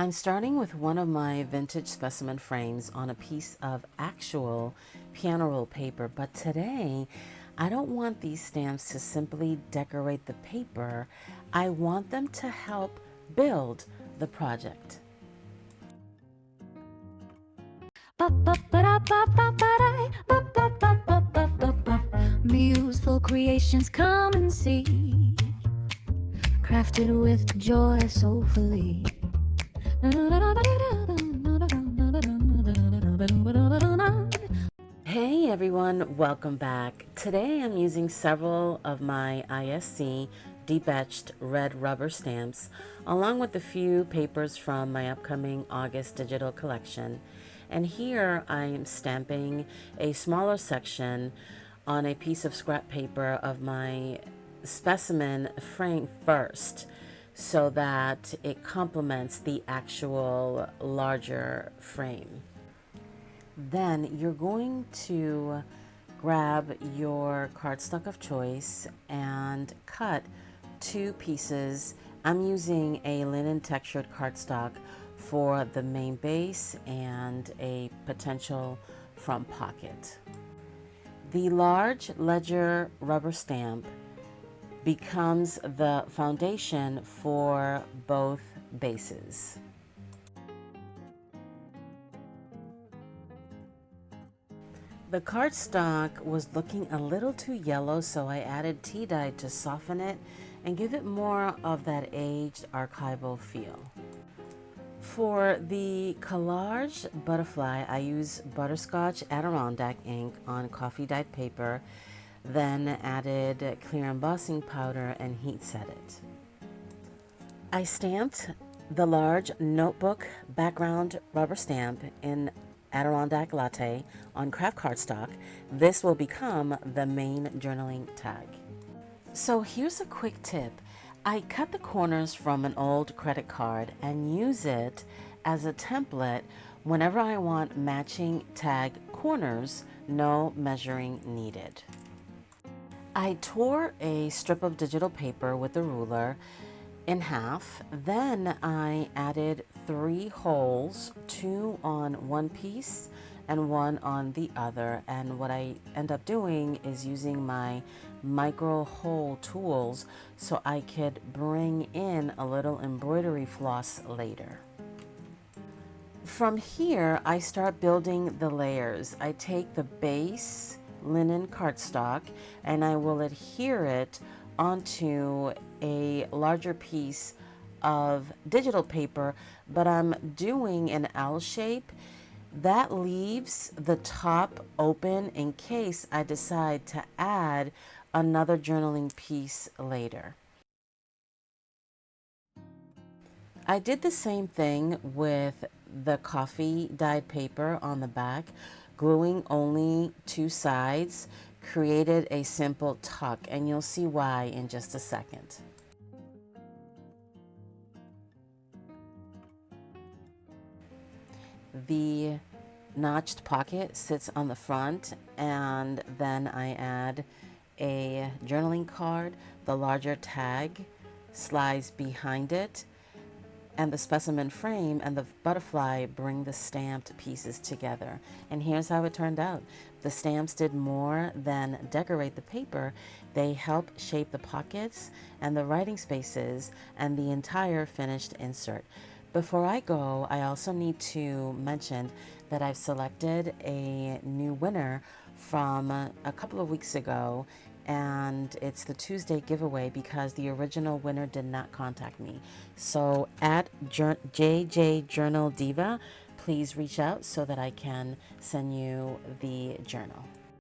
I'm starting with one of my vintage specimen frames on a piece of actual piano roll paper, but today I don't want these stamps to simply decorate the paper. I want them to help build the project. Museful creations, come and see, crafted with joy soulfully. Hey everyone, welcome back. Today I'm using several of my ISC deep-etched red rubber stamps along with a few papers from my upcoming August digital collection. And here I am stamping a smaller section on a piece of scrap paper of my specimen frame first so that it complements the actual larger frame. Then you're going to grab your cardstock of choice and cut two pieces. I'm using a linen textured cardstock for the main base and a potential front pocket. The large ledger rubber stamp becomes the foundation for both bases. The cardstock was looking a little too yellow, so I added tea dye to soften it and give it more of that aged archival feel. For the collage butterfly, I use butterscotch Adirondack ink on coffee dyed paper, then added clear embossing powder and heat set it. I stamped the large notebook background rubber stamp in Adirondack Latte on craft cardstock. This will become the main journaling tag. So here's a quick tip. I cut the corners from an old credit card and use it as a template whenever I want matching tag corners, no measuring needed. I tore a strip of digital paper with a ruler in half. Then I added 3 holes, 2 on one piece and 1 on the other. And what I end up doing is using my micro hole tools so I could bring in a little embroidery floss later. From here, I start building the layers. I take the base linen cardstock and I will adhere it onto a larger piece of digital paper, but I'm doing an L shape. That leaves the top open in case I decide to add another journaling piece later. I did the same thing with the coffee dyed paper on the back, gluing only 2 sides, created a simple tuck, and you'll see why in just a second. The notched pocket sits on the front, and then I add a journaling card. The larger tag slides behind it, and the specimen frame and the butterfly bring the stamped pieces together. And here's how it turned out. The stamps did more than decorate the paper. They help shape the pockets and the writing spaces and the entire finished insert. Before I go, I also need to mention that I've selected a new winner from a couple of weeks ago, and it's the Tuesday giveaway because the original winner did not contact me. So at JJ Journal Diva, please reach out so that I can send you the journal.